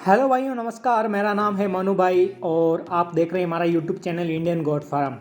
Hello भाइयों, नमस्कार। मेरा नाम है मनु भाई और आप देख रहे हैं हमारा YouTube channel Indian goat farm.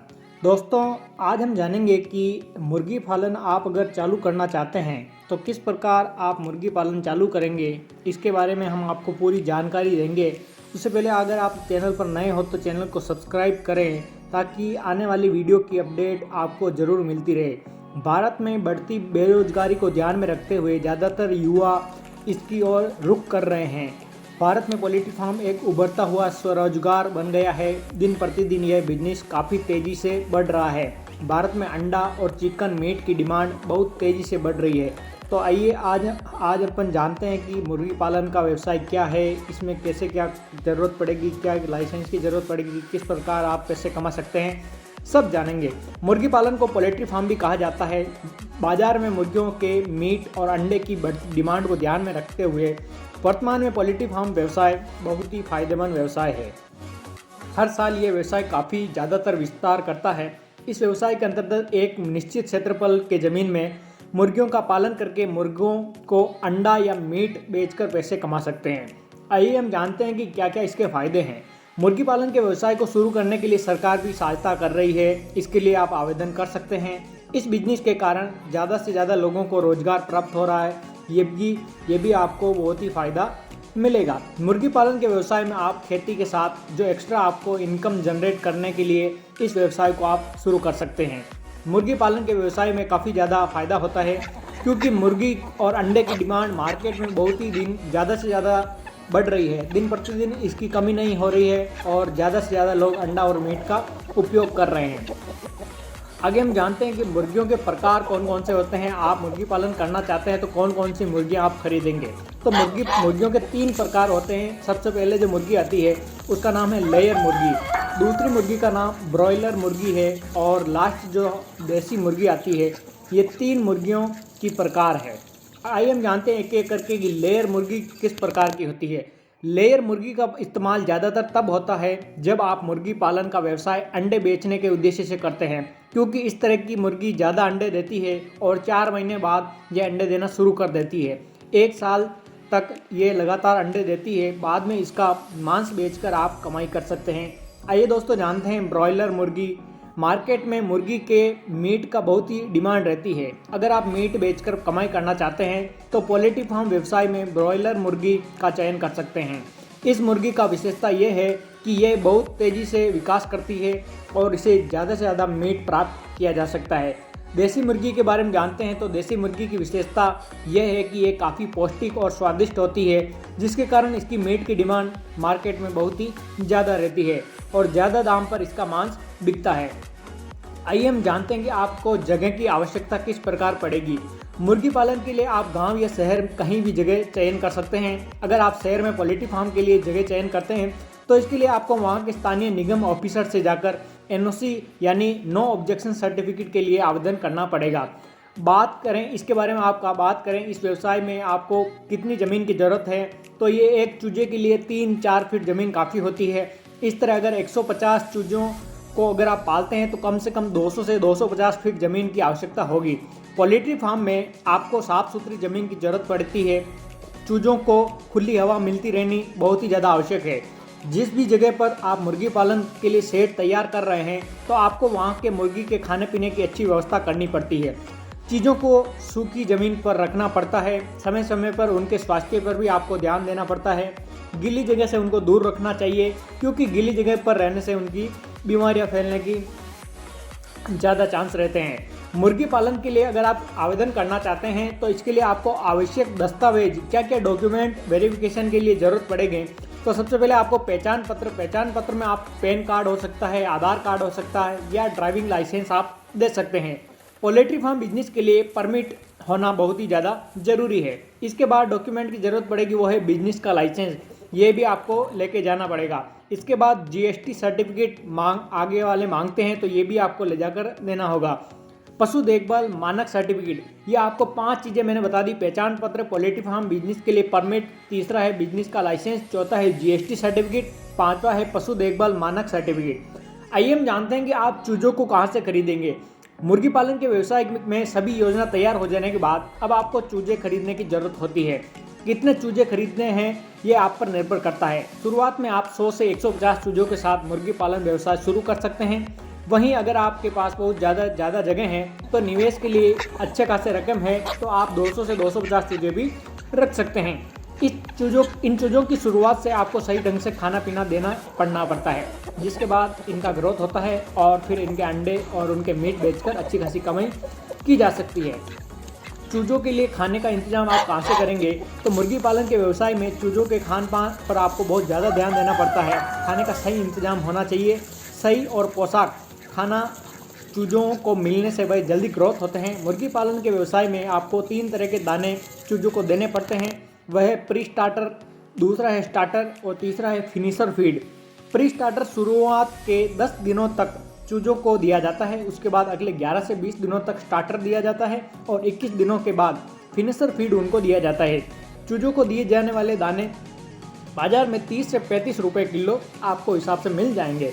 दोस्तों, आज हम जानेंगे कि मुर्गी पालन आप अगर चालू करना चाहते हैं तो किस प्रकार आप मुर्गी पालन चालू करेंगे, इसके बारे में हम आपको पूरी जानकारी देंगे। उससे पहले अगर आप चैनल पर नए हो तो चैनल को सब्सक्राइब करें ताकि आने वाली वीडियो की अपडेट आपको ज़रूर मिलती रहे। भारत में बढ़ती बेरोजगारी को ध्यान में रखते हुए ज़्यादातर युवा इसकी ओर रुख कर रहे हैं। भारत में पोल्ट्री फार्म एक उभरता हुआ स्वरोजगार बन गया है। दिन प्रतिदिन यह बिजनेस काफ़ी तेज़ी से बढ़ रहा है। भारत में अंडा और चिकन मीट की डिमांड बहुत तेज़ी से बढ़ रही है। तो आइए आज अपन जानते हैं कि मुर्गी पालन का व्यवसाय क्या है, इसमें कैसे क्या ज़रूरत पड़ेगी, क्या लाइसेंस की ज़रूरत पड़ेगी, किस प्रकार आप पैसे कमा सकते हैं, सब जानेंगे। मुर्गी पालन को पोल्ट्री फार्म भी कहा जाता है। बाजार में मुर्गियों के मीट और अंडे की बढ़ती डिमांड को ध्यान में रखते हुए वर्तमान में पोल्ट्री फार्म व्यवसाय बहुत ही फायदेमंद व्यवसाय है। हर साल ये व्यवसाय काफ़ी ज़्यादातर विस्तार करता है। इस व्यवसाय के अंतर्गत एक निश्चित क्षेत्रफल के ज़मीन में मुर्गियों का पालन करके मुर्गियों को अंडा या मीट बेचकर पैसे कमा सकते हैं। आइए हम जानते हैं कि क्या क्या इसके फायदे हैं। मुर्गी पालन के व्यवसाय को शुरू करने के लिए सरकार भी सहायता कर रही है। इसके लिए आप आवेदन कर सकते हैं। इस बिजनेस के कारण ज़्यादा से ज़्यादा लोगों को रोजगार प्राप्त हो रहा है। ये भी आपको बहुत ही फ़ायदा मिलेगा। मुर्गी पालन के व्यवसाय में आप खेती के साथ जो एक्स्ट्रा आपको इनकम जनरेट करने के लिए इस व्यवसाय को आप शुरू कर सकते हैं। मुर्गी पालन के व्यवसाय में काफ़ी ज़्यादा फ़ायदा होता है क्योंकि मुर्गी और अंडे की डिमांड मार्केट में बहुत ही ज़्यादा से ज़्यादा बढ़ रही है। दिन प्रतिदिन इसकी कमी नहीं हो रही है और ज़्यादा से ज़्यादा लोग अंडा और मीट का उपयोग कर रहे हैं। आगे हम जानते हैं कि मुर्गियों के प्रकार कौन कौन से होते हैं। आप मुर्गी पालन करना चाहते हैं तो कौन कौन सी मुर्गियाँ आप खरीदेंगे। तो मुर्गियों के 3 प्रकार होते हैं। सबसे पहले जो मुर्गी आती है उसका नाम है लेयर मुर्गी, दूसरी मुर्गी का नाम ब्रॉयलर मुर्गी है और लास्ट जो देसी मुर्गी आती है। ये 3 मुर्गियों की प्रकार है। आइए हम जानते हैं एक एक करके कि लेयर मुर्गी किस प्रकार की होती है। लेयर मुर्गी का इस्तेमाल ज़्यादातर तब होता है जब आप मुर्गी पालन का व्यवसाय अंडे बेचने के उद्देश्य से करते हैं, क्योंकि इस तरह की मुर्गी ज़्यादा अंडे देती है और 4 महीने बाद ये अंडे देना शुरू कर देती है। 1 साल तक ये लगातार अंडे देती है। बाद में इसका मांस बेचकर आप कमाई कर सकते हैं। आइए दोस्तों जानते हैं ब्रॉयलर मुर्गी। मार्केट में मुर्गी के मीट का बहुत ही डिमांड रहती है। अगर आप मीट बेचकर कमाई करना चाहते हैं तो पोल्ट्री फार्म व्यवसाय में ब्रॉयलर मुर्गी का चयन कर सकते हैं। इस मुर्गी का विशेषता ये है कि यह बहुत तेज़ी से विकास करती है और इसे ज़्यादा से ज़्यादा मीट प्राप्त किया जा सकता है। देसी मुर्गी के बारे में जानते हैं तो देसी मुर्गी की विशेषता यह है कि ये काफ़ी पौष्टिक और स्वादिष्ट होती है, जिसके कारण इसकी मीट की डिमांड मार्केट में बहुत ही ज़्यादा रहती है और ज़्यादा दाम पर इसका मांस बिकता है। आइए हम जानते हैं कि आपको जगह की आवश्यकता किस प्रकार पड़ेगी। मुर्गी पालन के लिए आप गांव या शहर कहीं भी जगह चयन कर सकते हैं। अगर आप शहर में पोल्ट्री फार्म के लिए जगह चयन करते हैं तो इसके लिए आपको वहां के स्थानीय निगम ऑफिसर से जाकर NOC यानी नो ऑब्जेक्शन सर्टिफिकेट के लिए आवेदन करना पड़ेगा। बात करें इसके बारे में, बात करें इस व्यवसाय में आपको कितनी ज़मीन की ज़रूरत है, तो ये एक चूजे के लिए 3-4 फीट ज़मीन काफ़ी होती है। इस तरह अगर 150 चूज़ों को अगर आप पालते हैं तो कम से कम 200 से 250 फीट ज़मीन की आवश्यकता होगी। पोल्ट्री फार्म में आपको साफ़ सुथरी ज़मीन की ज़रूरत पड़ती है। चूज़ों को खुली हवा मिलती रहनी बहुत ही ज़्यादा आवश्यक है। जिस भी जगह पर आप मुर्गी पालन के लिए शेड तैयार कर रहे हैं तो आपको वहाँ के मुर्गी के खाने पीने की अच्छी व्यवस्था करनी पड़ती है। चीज़ों को सूखी ज़मीन पर रखना पड़ता है। समय समय पर उनके स्वास्थ्य पर भी आपको ध्यान देना पड़ता है। गीली जगह से उनको दूर रखना चाहिए क्योंकि गीली जगह पर रहने से उनकी बीमारियां फैलने की ज़्यादा चांस रहते हैं। मुर्गी पालन के लिए अगर आप आवेदन करना चाहते हैं तो इसके लिए आपको आवश्यक दस्तावेज क्या क्या डॉक्यूमेंट वेरिफिकेशन के लिए ज़रूरत पड़ेंगे। तो सबसे पहले आपको पहचान पत्र में आप पैन कार्ड हो सकता है, आधार कार्ड हो सकता है या ड्राइविंग लाइसेंस आप दे सकते हैं। पोल्ट्री फार्म बिजनेस के लिए परमिट होना बहुत ही ज़्यादा ज़रूरी है। इसके बाद डॉक्यूमेंट की ज़रूरत पड़ेगी, वो है बिजनेस का लाइसेंस, ये भी आपको लेके जाना पड़ेगा। इसके बाद GST सर्टिफिकेट आगे वाले मांगते हैं तो ये भी आपको ले जाकर देना होगा। पशु देखभाल मानक सर्टिफिकेट, ये आपको 5 चीज़ें मैंने बता दी। पहचान पत्र, पोल्ट्री फार्म बिजनेस के लिए परमिट, तीसरा है बिजनेस का लाइसेंस, चौथा है GST सर्टिफिकेट, 5वां है पशु देखभाल मानक सर्टिफिकेट। आइए हम जानते हैं कि आप चूज़ों को कहाँ से खरीदेंगे। मुर्गी पालन के व्यवसाय में सभी योजना तैयार हो जाने के बाद अब आपको चूजे खरीदने की ज़रूरत होती है। कितने चूजे खरीदने हैं ये आप पर निर्भर करता है। शुरुआत में आप 100 से 150 चूजों के साथ मुर्गी पालन व्यवसाय शुरू कर सकते हैं। वहीं अगर आपके पास बहुत ज़्यादा जगह है तो निवेश के लिए अच्छे खासे रकम है तो आप 200 से 250 चूजे भी रख सकते हैं। इन चूजों की शुरुआत से आपको सही ढंग से खाना पीना देना पड़ता है, जिसके बाद इनका ग्रोथ होता है और फिर इनके अंडे और उनके मीट बेचकर अच्छी खासी कमाई की जा सकती है। चूजों के लिए खाने का इंतजाम आप कहाँ से करेंगे? तो मुर्गी पालन के व्यवसाय में चूजों के खान पान पर आपको बहुत ज़्यादा ध्यान देना पड़ता है। खाने का सही इंतजाम होना चाहिए। सही और पोशाक खाना चूजों को मिलने से वह जल्दी ग्रोथ होते हैं। मुर्गी पालन के व्यवसाय में आपको 3 तरह के दाने चूजों को देने पड़ते हैं। वह है प्री स्टार्टर, दूसरा है स्टार्टर और तीसरा है फिनिशर फीड। प्री स्टार्टर शुरुआत के 10 दिनों तक चूजों को दिया जाता है, उसके बाद अगले 11 से 20 दिनों तक स्टार्टर दिया जाता है और 21 दिनों के बाद फिनिशर फीड उनको दिया जाता है। चूजों को दिए जाने वाले दाने बाजार में 30 से 35 रुपये किलो आपको हिसाब से मिल जाएंगे।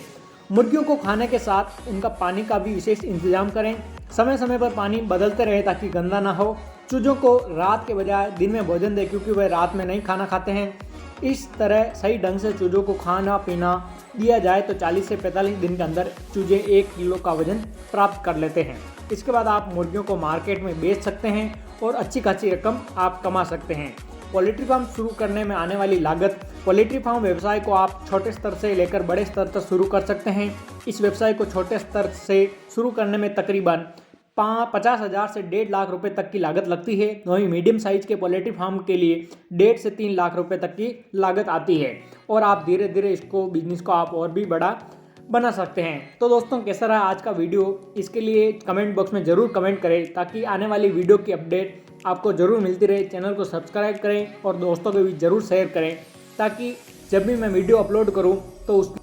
मुर्गियों को खाने के साथ उनका पानी का भी विशेष इंतजाम करें। समय समय पर पानी बदलते रहे ताकि गंदा ना हो। चूजों को रात के बजाय दिन में भोजन दें क्योंकि वह रात में नहीं खाना खाते हैं। इस तरह सही ढंग से चूजों को खाना पीना दिया जाए तो 40 से 45 दिन के अंदर चूजे 1 किलो का वजन प्राप्त कर लेते हैं। इसके बाद आप मुर्गियों को मार्केट में बेच सकते हैं और अच्छी खासी रकम आप कमा सकते हैं। पोल्ट्री फार्म शुरू करने में आने वाली लागत। पोल्ट्री फार्म व्यवसाय को आप छोटे स्तर से लेकर बड़े स्तर तक शुरू कर सकते हैं। इस व्यवसाय को छोटे स्तर से शुरू करने में तकरीबन 50,000 से 1.5 लाख रुपए तक की लागत लगती है। वहीं मीडियम साइज के पोल्ट्री फार्म के लिए 1.5 से 3 लाख रुपए तक की लागत आती है और आप धीरे धीरे बिजनेस को आप और भी बड़ा बना सकते हैं। तो दोस्तों, कैसा रहा आज का वीडियो? इसके लिए कमेंट बॉक्स में ज़रूर कमेंट करें ताकि आने वाली वीडियो की अपडेट आपको ज़रूर मिलती रहे। चैनल को सब्सक्राइब करें और दोस्तों के बीच ज़रूर शेयर करें ताकि जब भी मैं वीडियो अपलोड करूं तो उस